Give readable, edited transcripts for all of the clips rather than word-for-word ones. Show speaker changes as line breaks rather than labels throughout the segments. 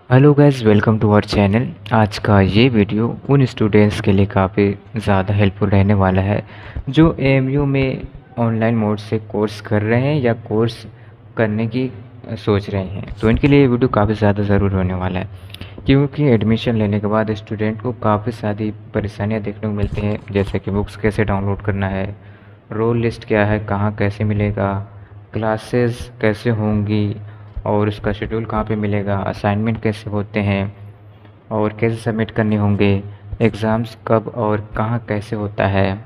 Hello guys, welcome to our channel. आज का ये वीडियो उन स्टूडेंट्स के लिए काफ़ी ज़्यादा हेल्पफुल रहने वाला है जो एएमयू में ऑनलाइन मोड से कोर्स कर रहे हैं या कोर्स करने की सोच रहे हैं। तो इनके लिए ये वीडियो काफ़ी ज़्यादा ज़रूर होने वाला है, क्योंकि एडमिशन लेने के बाद स्टूडेंट को काफ़ी सारी परेशानियाँ देखने को मिलती हैं, जैसे कि बुक्स कैसे डाउनलोड करना है, रोल लिस्ट क्या है, कहाँ कैसे मिलेगा, क्लासेस कैसे होंगी और उसका शेड्यूल कहाँ पे मिलेगा, असाइनमेंट कैसे होते हैं और कैसे सबमिट करने होंगे, एग्ज़ाम्स कब और कहाँ कैसे होता है,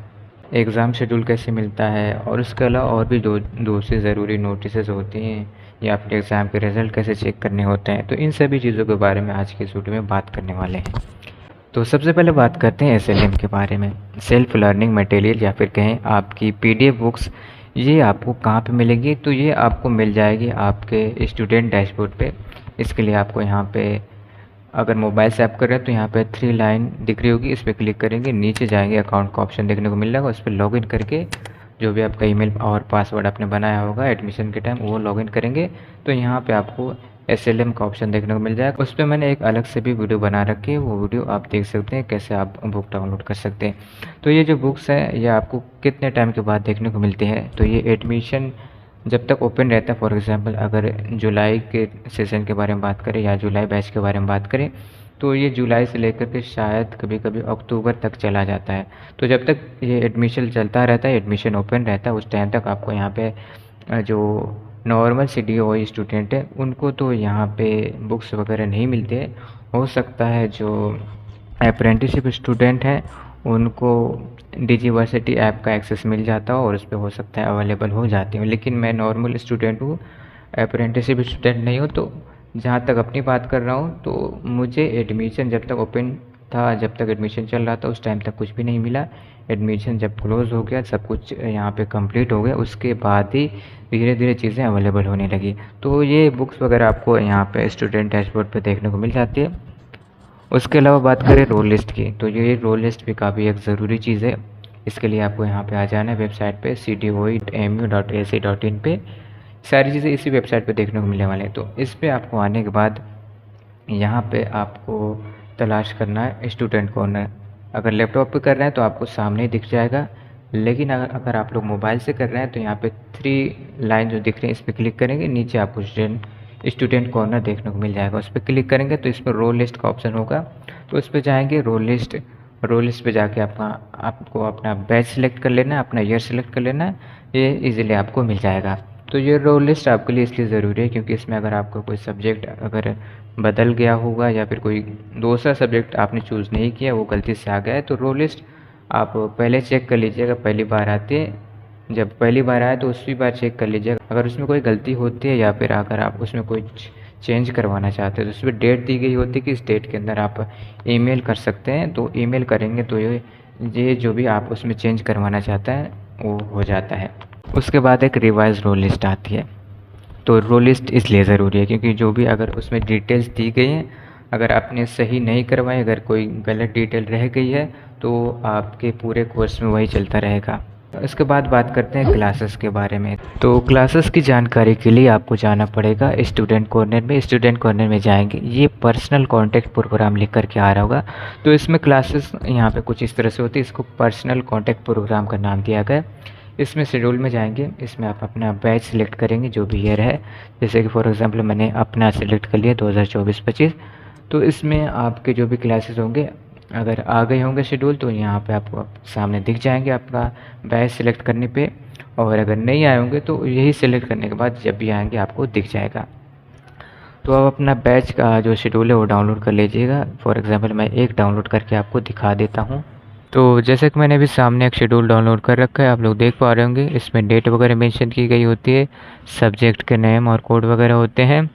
एग्ज़ाम शेड्यूल कैसे मिलता है, और उसके अलावा और भी दूसरी ज़रूरी नोटिसेस होती हैं या फिर एग्ज़ाम के रिज़ल्ट कैसे चेक करने होते हैं। तो इन सभी चीज़ों के बारे में आज की इस वीडियो में बात करने वाले हैं। तो सबसे पहले बात करते हैं एसएलएम के बारे में। सेल्फ लर्निंग मटेरियल या फिर कहें आपकी पीडीएफ बुक्स, ये आपको कहाँ पे मिलेगी? तो ये आपको मिल जाएगी आपके स्टूडेंट डैशबोर्ड पे। इसके लिए आपको यहाँ पे, अगर मोबाइल से आप कर रहे हैं तो यहाँ पे 3 लाइन दिख रही होगी, इस पर क्लिक करेंगे, नीचे जाएंगे, अकाउंट का ऑप्शन देखने को मिल जाएगा, उस पर लॉगिन करके जो भी आपका ईमेल और पासवर्ड आपने बनाया होगा एडमिशन के टाइम वो लॉगिन करेंगे। तो यहाँ पे आपको एसएलएम का ऑप्शन देखने को मिल जाएगा। उस पर मैंने एक अलग से भी वीडियो बना रखी है, वो वीडियो आप देख सकते हैं कैसे आप बुक डाउनलोड कर सकते हैं। तो ये जो बुक्स है ये आपको कितने टाइम के बाद देखने को मिलती है? तो ये एडमिशन जब तक ओपन रहता है, फॉर एग्ज़ाम्पल अगर जुलाई के सेशन के बारे में बात करें या जुलाई बैच के बारे में बात करें, तो ये जुलाई से लेकर के शायद कभी कभी अक्टूबर तक चला जाता है। तो जब तक ये एडमिशन चलता रहता है, एडमिशन ओपन रहता है, उस टाइम तक आपको यहाँ पे जो नॉर्मल सीडीओ स्टूडेंट है उनको तो यहाँ पे बुक्स वगैरह नहीं मिलते। हो सकता है जो अप्रेंटिसशिप स्टूडेंट हैं उनको डिजीवर्सिटी ऐप का एक्सेस मिल जाता हो और उस पर हो सकता है अवेलेबल हो जाती हो, लेकिन मैं नॉर्मल स्टूडेंट हूँ, अप्रेंटिसशिप स्टूडेंट नहीं हूँ। तो जहाँ तक अपनी बात कर रहा हूँ, तो मुझे एडमिशन जब तक ओपन था, जब तक एडमिशन चल रहा था, उस टाइम तक कुछ भी नहीं मिला। एडमिशन जब क्लोज़ हो गया, सब कुछ यहाँ पे कंप्लीट हो गया, उसके बाद ही धीरे धीरे चीज़ें अवेलेबल होने लगी। तो ये बुक्स वगैरह आपको यहाँ पे स्टूडेंट डैशबोर्ड पे देखने को मिल जाती है। उसके अलावा बात करें रोल लिस्ट की, तो ये रोल लिस्ट भी काफ़ी एक ज़रूरी चीज़ है। इसके लिए आपको यहाँ पे आ जाना है वेबसाइट पे cdoe.mu.ac.in पे। सारी चीज़ें इसी वेबसाइट पे देखने को मिलने वाले हैं। तो इस पे आपको आने के बाद यहाँ पे आपको तलाश करना है स्टूडेंट कॉर्नर। अगर लैपटॉप पे कर रहे हैं तो आपको सामने ही दिख जाएगा, लेकिन अगर आप लोग मोबाइल से कर रहे हैं तो यहाँ पे 3 लाइन जो दिख रही है इस पर क्लिक करेंगे, नीचे आपको स्टूडेंट कॉर्नर देखने को मिल जाएगा। उस पर क्लिक करेंगे तो इस पर रोल लिस्ट का ऑप्शन होगा, तो उस पर जाएंगे रोल लिस्ट पे जाके आपको अपना बैच सेलेक्ट कर लेना है, अपना ईयर सेलेक्ट कर लेना है, ये इजीली आपको मिल जाएगा। तो ये रोल लिस्ट आपके लिए इसलिए ज़रूरी है क्योंकि इसमें अगर आपका कोई सब्जेक्ट अगर बदल गया होगा या फिर कोई दूसरा सब्जेक्ट आपने चूज़ नहीं किया, वो गलती से आ गया है, तो रोल लिस्ट आप पहले चेक कर लीजिएगा। पहली बार आती है, जब पहली बार आए तो उसी बार चेक कर लीजिएगा। अगर उसमें कोई गलती होती है या फिर अगर आप उसमें कोई चेंज करवाना चाहते हैं तो उसमें डेट दी गई होती है कि इस डेट के अंदर आप ईमेल कर सकते हैं। तो ईमेल करेंगे तो ये जो भी आप उसमें चेंज करवाना चाहते हैं वो हो जाता है। उसके बाद एक रिवाइज रोल लिस्ट आती है। तो रोल लिस्ट इसलिए ज़रूरी है क्योंकि जो भी अगर उसमें डिटेल्स दी गई हैं, अगर आपने सही नहीं करवाई, अगर कोई गलत डिटेल रह गई है तो आपके पूरे कोर्स में वही चलता रहेगा। इसके बाद बात करते हैं क्लासेस के बारे में। तो क्लासेस की जानकारी के लिए आपको जाना पड़ेगा स्टूडेंट कॉर्नर में। स्टूडेंट कॉर्नर में जाएंगे, ये पर्सनल कॉन्टैक्ट प्रोग्राम लिख कर के आ रहा होगा। तो इसमें क्लासेस यहाँ पे कुछ इस तरह से होती है, इसको पर्सनल कॉन्टैक्ट प्रोग्राम का नाम दिया गया। इसमें शेड्यूल में जाएंगे, इसमें आप अपना बैच सिलेक्ट करेंगे जो भी ईयर है, जैसे कि फॉर एग्जांपल मैंने अपना सिलेक्ट कर लिया 2024-25। तो इसमें आपके जो भी क्लासेस होंगे, अगर आ गए होंगे शेड्यूल तो यहाँ पे आपको सामने दिख जाएंगे आपका बैच सिलेक्ट करने पे, और अगर नहीं आए होंगे तो यही सिलेक्ट करने के बाद जब भी आएंगे आपको दिख जाएगा। तो आप अपना बैच का जो शेड्यूल है वो डाउनलोड कर लीजिएगा। फॉर एग्जांपल मैं एक डाउनलोड करके आपको दिखा देता हूँ। तो जैसे कि मैंने अभी सामने एक शेड्यूल डाउनलोड कर रखा है, आप लोग देख पा रहे होंगे, इसमें डेट वगैरह मेंशन की गई होती है, सब्जेक्ट के नेम और कोड वगैरह होते हैं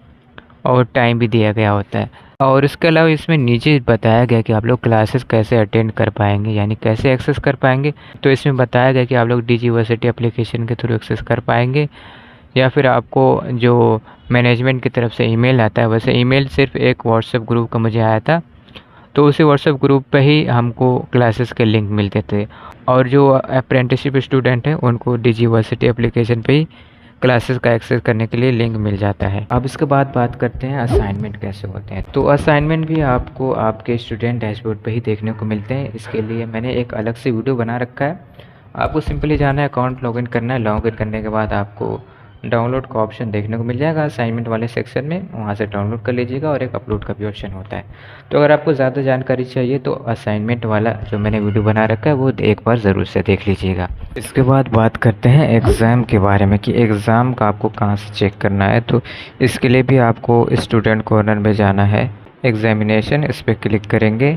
और टाइम भी दिया गया होता है। और इसके अलावा इसमें नीचे बताया गया कि आप लोग क्लासेस कैसे अटेंड कर पाएंगे, यानी कैसे एक्सेस कर पाएंगे। तो इसमें बताया गया कि आप लोग डिजीवर्सिटी एप्लीकेशन के थ्रू एक्सेस कर पाएंगे या फिर आपको जो मैनेजमेंट की तरफ से ईमेल आता है, वैसे ईमेल सिर्फ एक व्हाट्सएप ग्रुप का मुझे आया था, तो उसी व्हाट्सएप ग्रुप पे ही हमको क्लासेस के लिंक मिलते थे। और जो अप्रेंटिसशिप स्टूडेंट हैं उनको डिजीवर्सिटी एप्लीकेशन पे ही क्लासेस का एक्सेस करने के लिए लिंक मिल जाता है। अब इसके बाद बात करते हैं असाइनमेंट कैसे होते हैं। तो असाइनमेंट भी आपको आपके स्टूडेंट डैशबोर्ड पे ही देखने को मिलते हैं। इसके लिए मैंने एक अलग से वीडियो बना रखा है। आपको सिंपली जाना है, अकाउंट लॉगिन करना है। लॉगिन करने के बाद आपको डाउनलोड का ऑप्शन देखने को मिल जाएगा असाइनमेंट वाले सेक्शन में, वहाँ से डाउनलोड कर लीजिएगा और एक अपलोड का भी ऑप्शन होता है। तो अगर आपको ज़्यादा जानकारी चाहिए तो असाइनमेंट वाला जो मैंने वीडियो बना रखा है वो एक बार ज़रूर से देख लीजिएगा। इसके बाद बात करते हैं एग्ज़ाम के बारे में कि एग्ज़ाम का आपको कहाँ से चेक करना है। तो इसके लिए भी आपको स्टूडेंट कॉर्नर में जाना है, एग्ज़ामिनेशन, इस पर क्लिक करेंगे।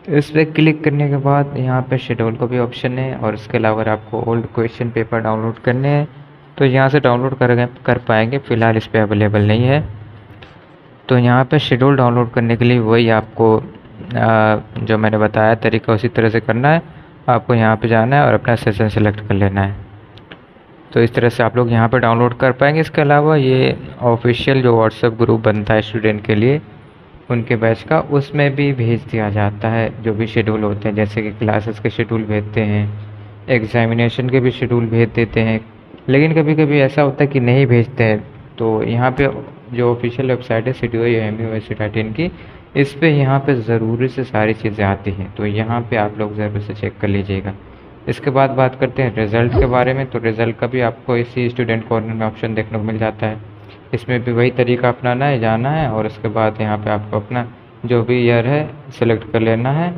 इस पर क्लिक करने के बाद यहाँ पे शेड्यूल का भी ऑप्शन है और इसके अलावा आपको ओल्ड क्वेश्चन पेपर डाउनलोड करने हैं तो यहाँ से डाउनलोड कर पाएंगे। फ़िलहाल इस पर अवेलेबल नहीं है। तो यहाँ पे शेड्यूल डाउनलोड करने के लिए वही आपको जो मैंने बताया तरीका उसी तरह से करना है। आपको यहाँ पे जाना है और अपना सेशन सेलेक्ट कर लेना है। तो इस तरह से आप लोग यहाँ पे डाउनलोड कर पाएंगे। इसके अलावा ये ऑफिशियल जो व्हाट्सएप ग्रुप बनता है स्टूडेंट के लिए उनके बैच का, उसमें भी भेज दिया जाता है जो भी शेड्यूल होते हैं, जैसे कि क्लासेस के शेड्यूल भेजते हैं, एग्ज़ामिनेशन के भी शेड्यूल भेज देते हैं। लेकिन कभी कभी ऐसा होता है कि नहीं भेजते हैं। तो यहाँ पे जो ऑफिशियल वेबसाइट है CTOEMU की, इस पे यहाँ पे ज़रूरी से सारी चीज़ें आती हैं। तो यहाँ पे आप लोग ज़रूर से चेक कर लीजिएगा। इसके बाद बात करते हैं रिज़ल्ट के बारे में। तो रिज़ल्ट का भी आपको इसी स्टूडेंट कॉर्नर में ऑप्शन देखने को मिल जाता है। इसमें भी वही तरीका अपनाना है, जाना है और उसके बाद यहाँ पे आपको अपना जो भी ईयर है सिलेक्ट कर लेना है।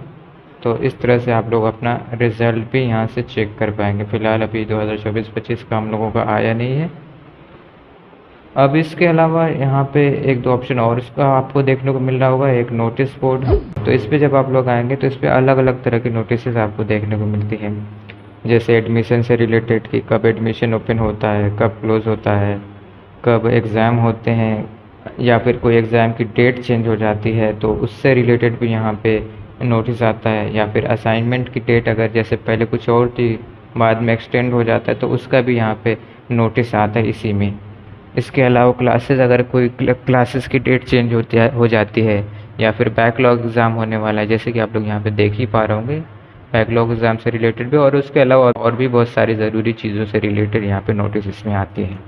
तो इस तरह से आप लोग अपना रिज़ल्ट भी यहाँ से चेक कर पाएंगे। फ़िलहाल अभी 2024-25 का हम लोगों का आया नहीं है। अब इसके अलावा यहाँ पे एक दो ऑप्शन और इसका आपको देखने को मिल रहा होगा, एक नोटिस बोर्ड। तो इस पे जब आप लोग आएंगे तो इस पे अलग अलग तरह की नोटिस आपको देखने को मिलती हैं, जैसे एडमिशन से रिलेटेड कि कब एडमिशन ओपन होता है, कब क्लोज़ होता है, कब एग्ज़ाम होते हैं, या फिर कोई एग्ज़ाम की डेट चेंज हो जाती है तो उससे रिलेटेड भी यहाँ पे नोटिस आता है। या फिर असाइनमेंट की डेट अगर जैसे पहले कुछ और थी बाद में एक्सटेंड हो जाता है तो उसका भी यहाँ पे नोटिस आता है इसी में। इसके अलावा क्लासेस, अगर कोई क्लासेस की डेट चेंज हो जाती है या फिर बैकलॉग एग्ज़ाम होने वाला है, जैसे कि आप लोग यहाँ पे देख ही पा रहे होंगे, बैकलॉग एग्ज़ाम से रिलेटेड भी, और उसके अलावा और भी बहुत सारी ज़रूरी चीज़ों से रिलेटेड यहाँ पे नोटिस इसमें आती है।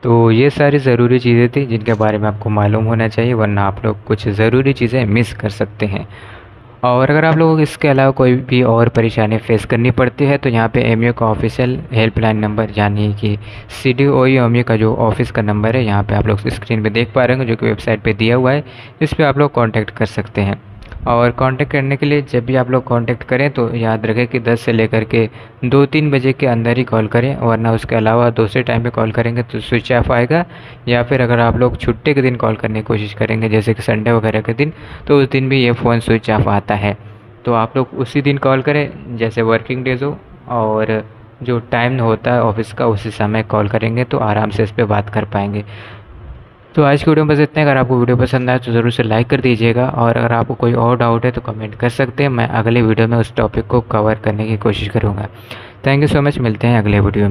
तो ये सारी ज़रूरी चीज़ें थी जिनके बारे में आपको मालूम होना चाहिए, वरना आप लोग कुछ ज़रूरी चीज़ें मिस कर सकते हैं। और अगर आप लोगों को इसके अलावा कोई भी और परेशानी फेस करनी पड़ती है तो यहाँ पे एमयू का ऑफिशियल हेल्पलाइन नंबर, यानी कि CTOEMU का जो ऑफिस का नंबर है, यहाँ पे आप लोग स्क्रीन पे देख पा रहे होंगे, जो कि वेबसाइट पे दिया हुआ है। इस पे आप लोग कांटेक्ट कर सकते हैं। और कांटेक्ट करने के लिए जब भी आप लोग कांटेक्ट करें तो याद रखें कि 10 से लेकर के 2-3 बजे के अंदर ही कॉल करें, वरना उसके अलावा दूसरे टाइम पे कॉल करेंगे तो स्विच ऑफ आएगा। या फिर अगर आप लोग छुट्टी के दिन कॉल करने की कोशिश करेंगे, जैसे कि संडे वगैरह के दिन, तो उस दिन भी ये फ़ोन स्विच ऑफ आता है। तो आप लोग उसी दिन कॉल करें जैसे वर्किंग डेज़ हो, और जो टाइम होता है ऑफिस का उसी समय कॉल करेंगे तो आराम से इस पर बात कर पाएंगे। तो आज की वीडियो में बस इतना। अगर आपको वीडियो पसंद आए तो ज़रूर से लाइक कर दीजिएगा, और अगर आपको कोई और डाउट है तो कमेंट कर सकते हैं। मैं अगले वीडियो में उस टॉपिक को कवर करने की कोशिश करूँगा। थैंक यू सो मच, मिलते हैं अगले वीडियो में।